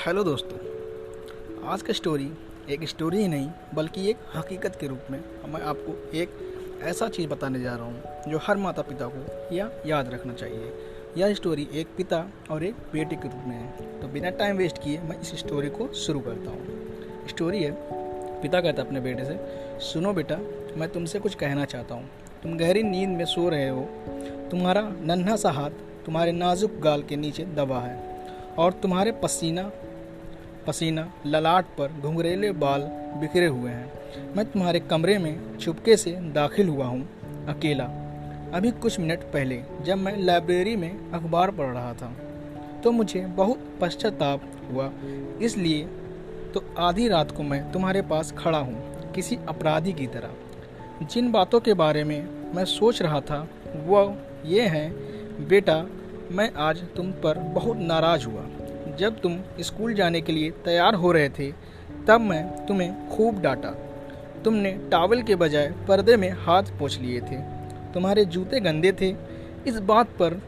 Hello दोस्तों। आज का स्टोरी एक स्टोरी ही नहीं बल्कि एक हकीकत के रूप में मैं आपको एक ऐसा चीज़ बताने जा रहा हूँ जो हर माता पिता को याद रखना चाहिए। यह स्टोरी एक पिता और एक बेटे के रूप में है। तो बिना टाइम वेस्ट किए मैं इस स्टोरी को शुरू करता हूँ। स्टोरी है, पिता कहता अपने बेटे से, सुनो बेटा, मैं तुमसे कुछ कहना चाहता हूँ। तुम गहरी नींद में सो रहे हो, तुम्हारा नन्हा सा हाथ तुम्हारे नाजुक गाल के नीचे दबा है और तुम्हारे पसीना ललाट पर घुंघरेले बाल बिखरे हुए हैं। मैं तुम्हारे कमरे में चुपके से दाखिल हुआ हूँ, अकेला। अभी कुछ मिनट पहले जब मैं लाइब्रेरी में अखबार पढ़ रहा था तो मुझे बहुत पश्चाताप हुआ। इसलिए तो आधी रात को मैं तुम्हारे पास खड़ा हूँ, किसी अपराधी की तरह। जिन बातों के बारे में मैं सोच रहा था वह ये है, बेटा, मैं आज तुम पर बहुत नाराज़ हुआ। जब तुम स्कूल जाने के लिए तैयार हो रहे थे तब मैं तुम्हें खूब डांटा। तुमने टॉवल के बजाय पर्दे में हाथ पोंछ लिए थे। तुम्हारे जूते गंदे थे, इस बात पर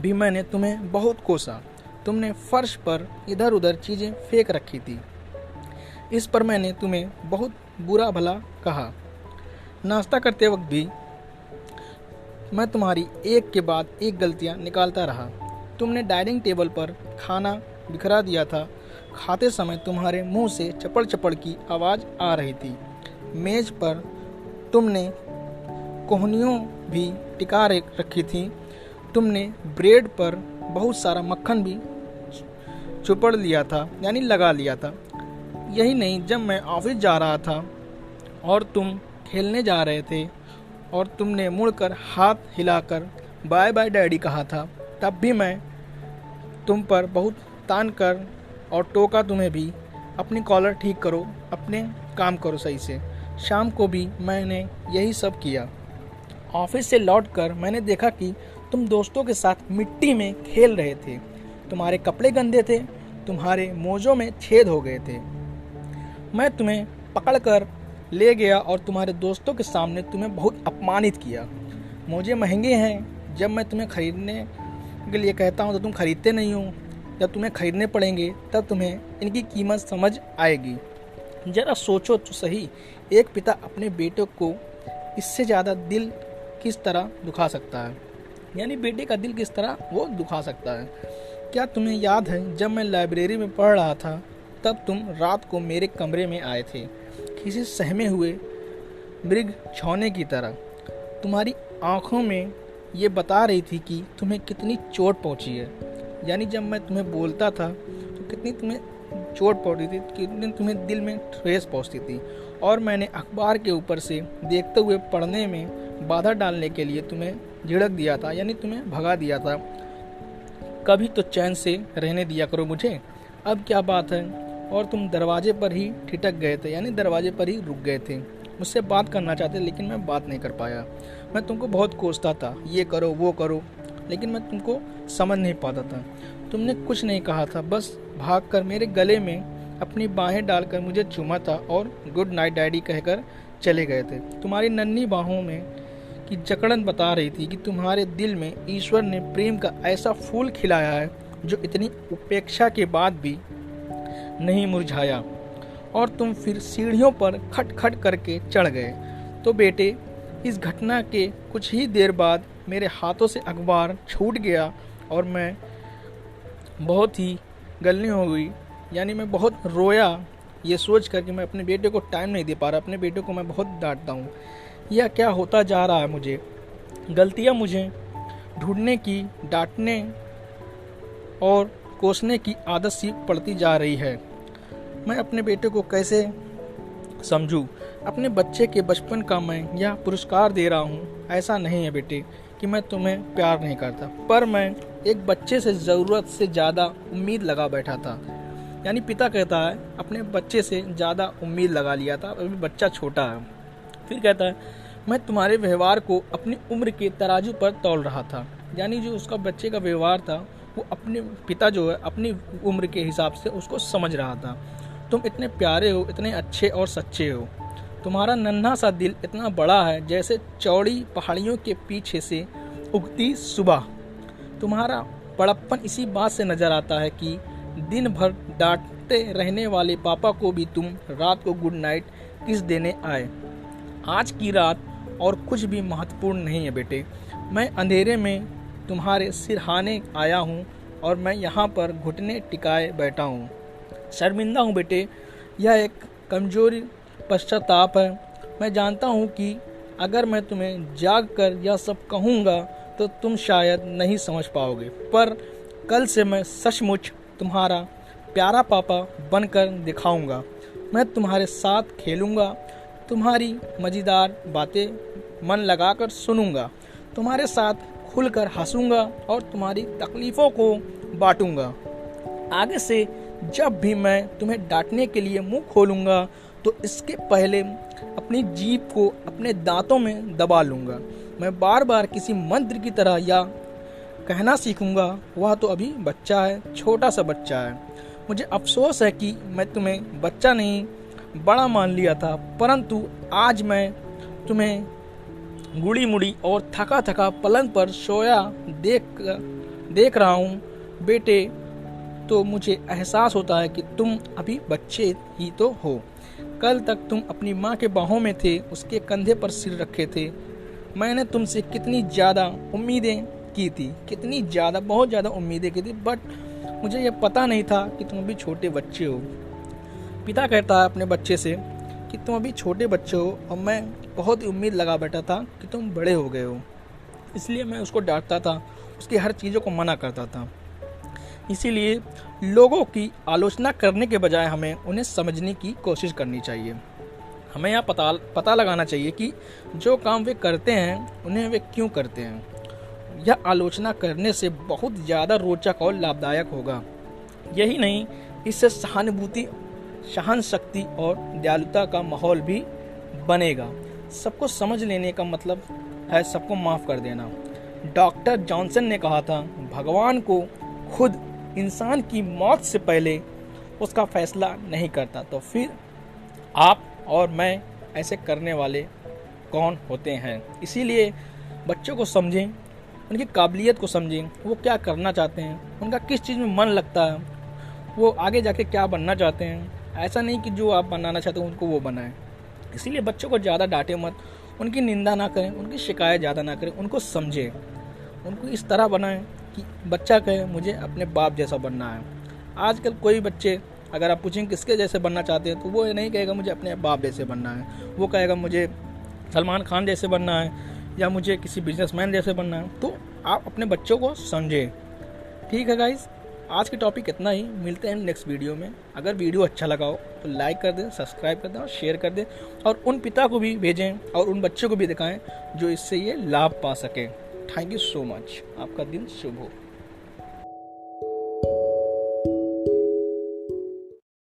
भी मैंने तुम्हें बहुत कोसा। तुमने फर्श पर इधर उधर चीज़ें फेंक रखी थी, इस पर मैंने तुम्हें बहुत बुरा भला कहा। नाश्ता करते वक्त भी मैं तुम्हारी एक के बाद एक गलतियां निकालता रहा। तुमने डाइनिंग टेबल पर खाना बिखरा दिया था। खाते समय तुम्हारे मुंह से चपड़ चपड़ की आवाज़ आ रही थी। मेज पर तुमने कोहनियों भी टिका रखी थी। तुमने ब्रेड पर बहुत सारा मक्खन भी चुपड़ लिया था, यानी लगा लिया था। यही नहीं, जब मैं ऑफिस जा रहा था और तुम खेलने जा रहे थे और तुमने मुड़कर हाथ हिलाकर बाय बाय डैडी कहा था, तब भी मैं तुम पर बहुत तान कर और टोका तुम्हें भी, अपनी कॉलर ठीक करो, अपने काम करो सही से। शाम को भी मैंने यही सब किया। ऑफिस से लौटकर मैंने देखा कि तुम दोस्तों के साथ मिट्टी में खेल रहे थे। तुम्हारे कपड़े गंदे थे, तुम्हारे मोजों में छेद हो गए थे। मैं तुम्हें पकड़कर ले गया और तुम्हारे दोस्तों के सामने तुम्हें बहुत अपमानित किया। मोजे महंगे हैं, जब मैं तुम्हें खरीदने के लिए कहता हूँ तो तुम खरीदते नहीं हो। जब तुम्हें खरीदने पड़ेंगे तब तुम्हें इनकी कीमत समझ आएगी। ज़रा सोचो तो सही, एक पिता अपने बेटे को इससे ज़्यादा दिल किस तरह दुखा सकता है, यानी बेटे का दिल किस तरह वो दुखा सकता है। क्या तुम्हें याद है, जब मैं लाइब्रेरी में पढ़ रहा था तब तुम रात को मेरे कमरे में आए थे, किसी सहमे हुए मृग छौने की तरह। तुम्हारी आँखों में ये बता रही थी कि तुम्हें कितनी चोट पहुंची है, यानी जब मैं तुम्हें बोलता था तो कितनी तुम्हें चोट पहुंची थी, कितनी तुम्हें दिल में ठेस पहुंचती थी। और मैंने अखबार के ऊपर से देखते हुए पढ़ने में बाधा डालने के लिए तुम्हें झिड़क दिया था, यानी तुम्हें भगा दिया था। कभी तो चैन से रहने दिया करो मुझे, अब क्या बात है। और तुम दरवाजे पर ही ठिठक गए थे, यानी दरवाजे पर ही रुक गए थे। मुझसे बात करना चाहते लेकिन मैं बात नहीं कर पाया। मैं तुमको बहुत कोसता था, ये करो वो करो, लेकिन मैं तुमको समझ नहीं पाता था। तुमने कुछ नहीं कहा था, बस भागकर मेरे गले में अपनी बाहें डालकर मुझे चूमा था और गुड नाइट डैडी कहकर चले गए थे। तुम्हारी नन्ही बाहों में की जकड़न बता रही थी कि तुम्हारे दिल में ईश्वर ने प्रेम का ऐसा फूल खिलाया है जो इतनी उपेक्षा के बाद भी नहीं मुरझाया। और तुम फिर सीढ़ियों पर खट खट करके चढ़ गए। तो बेटे, इस घटना के कुछ ही देर बाद मेरे हाथों से अखबार छूट गया और मैं बहुत ही गलनी हो गई, यानी मैं बहुत रोया, ये सोच कर कि मैं अपने बेटे को टाइम नहीं दे पा रहा। अपने बेटे को मैं बहुत डांटता हूँ। यह क्या होता जा रहा है मुझे? गलतियाँ मुझे ढूंढने की, डांटने और कोसने की आदत सी पड़ती जा रही है। मैं अपने बेटे को कैसे समझूं? अपने बच्चे के बचपन का मैं यह पुरस्कार दे रहा हूँ। ऐसा नहीं है बेटे कि मैं तुम्हें प्यार नहीं करता, पर मैं एक बच्चे से ज़रूरत से ज़्यादा उम्मीद लगा बैठा था। यानी पिता कहता है अपने बच्चे से ज़्यादा उम्मीद लगा लिया था, अभी बच्चा छोटा है। फिर कहता है मैं तुम्हारे व्यवहार को अपनी उम्र के तराजू पर तौल रहा था, यानी जो उसका बच्चे का व्यवहार था वो अपने पिता जो है अपनी उम्र के हिसाब से उसको समझ रहा था। तुम इतने प्यारे हो, इतने अच्छे और सच्चे हो। तुम्हारा नन्हा सा दिल इतना बड़ा है जैसे चौड़ी पहाड़ियों के पीछे से उगती सुबह। तुम्हारा बड़प्पन इसी बात से नजर आता है कि दिन भर डांटते रहने वाले पापा को भी तुम रात को गुड नाइट किस देने आए। आज की रात और कुछ भी महत्वपूर्ण नहीं है बेटे। मैं अंधेरे में तुम्हारे सिरहाने आया हूँ और मैं यहाँ पर घुटने टिकाए बैठा हूँ। शर्मिंदा हूँ बेटे, यह एक कमजोरी पश्चाताप है। मैं जानता हूँ कि अगर मैं तुम्हें जाग कर यह सब कहूँगा तो तुम शायद नहीं समझ पाओगे, पर कल से मैं सचमुच तुम्हारा प्यारा पापा बनकर दिखाऊंगा। मैं तुम्हारे साथ खेलूंगा, तुम्हारी मज़ेदार बातें मन लगाकर सुनूंगा, तुम्हारे साथ खुलकर हंसूंगा और तुम्हारी तकलीफ़ों को बांटूंगा। आगे से जब भी मैं तुम्हें डांटने के लिए मुंह खोलूंगा तो इसके पहले अपनी जीभ को अपने दांतों में दबा लूंगा। मैं बार बार किसी मंत्र की तरह या कहना सीखूंगा, वह तो अभी बच्चा है, छोटा सा बच्चा है। मुझे अफसोस है कि मैं तुम्हें बच्चा नहीं बड़ा मान लिया था, परंतु आज मैं तुम्हें गुड़ी मुड़ी और थका थका पलंग पर सोया देख रहा हूँ बेटे, तो मुझे एहसास होता है कि तुम अभी बच्चे ही तो हो। कल तक तुम अपनी माँ के बाहों में थे, उसके कंधे पर सिर रखे थे। मैंने तुमसे कितनी ज़्यादा उम्मीदें की थी, कितनी ज़्यादा, बहुत ज़्यादा उम्मीदें की थी, बट मुझे यह पता नहीं था कि तुम अभी छोटे बच्चे हो। पिता कहता है अपने बच्चे से कि तुम अभी छोटे बच्चे हो और मैं बहुत ही उम्मीद लगा बैठा था कि तुम बड़े हो गए हो, इसलिए मैं उसको डांटता था, उसकी हर चीज़ों को मना करता था। इसीलिए लोगों की आलोचना करने के बजाय हमें उन्हें समझने की कोशिश करनी चाहिए। हमें यह पता लगाना चाहिए कि जो काम वे करते हैं उन्हें वे क्यों करते हैं। यह आलोचना करने से बहुत ज़्यादा रोचक और लाभदायक होगा। यही नहीं, इससे सहानुभूति, सहनशक्ति और दयालुता का माहौल भी बनेगा। सबको समझ लेने का मतलब है सबको माफ़ कर देना। डॉक्टर जॉनसन ने कहा था, भगवान को खुद इंसान की मौत से पहले उसका फैसला नहीं करता, तो फिर आप और मैं ऐसे करने वाले कौन होते हैं। इसीलिए बच्चों को समझें, उनकी काबिलियत को समझें, वो क्या करना चाहते हैं, उनका किस चीज़ में मन लगता है, वो आगे जाके क्या बनना चाहते हैं। ऐसा नहीं कि जो आप बनाना चाहते हो उनको वो बनाएं। इसीलिए बच्चों को ज़्यादा डांटे मत, उनकी निंदा ना करें, उनकी शिकायत ज़्यादा ना करें, उनको समझें, उनको इस तरह बनाएं कि बच्चा कहे मुझे अपने बाप जैसा बनना है। आजकल कोई बच्चे अगर आप पूछें किसके जैसे बनना चाहते हैं तो वो नहीं कहेगा मुझे अपने बाप जैसे बनना है, वो कहेगा मुझे सलमान खान जैसे बनना है या मुझे किसी बिजनेसमैन जैसे बनना है। तो आप अपने बच्चों को समझें। ठीक है गाइस, आज की टॉपिक इतना ही। मिलते हैं नेक्स्ट वीडियो में। अगर वीडियो अच्छा लगा हो तो लाइक कर दें, सब्सक्राइब कर दें और शेयर कर दें, और उन पिता को भी भेजें और उन बच्चों को भी दिखाएं जो इससे ये लाभ पा सकें। Thank you so much. आपका दिन शुभ हो।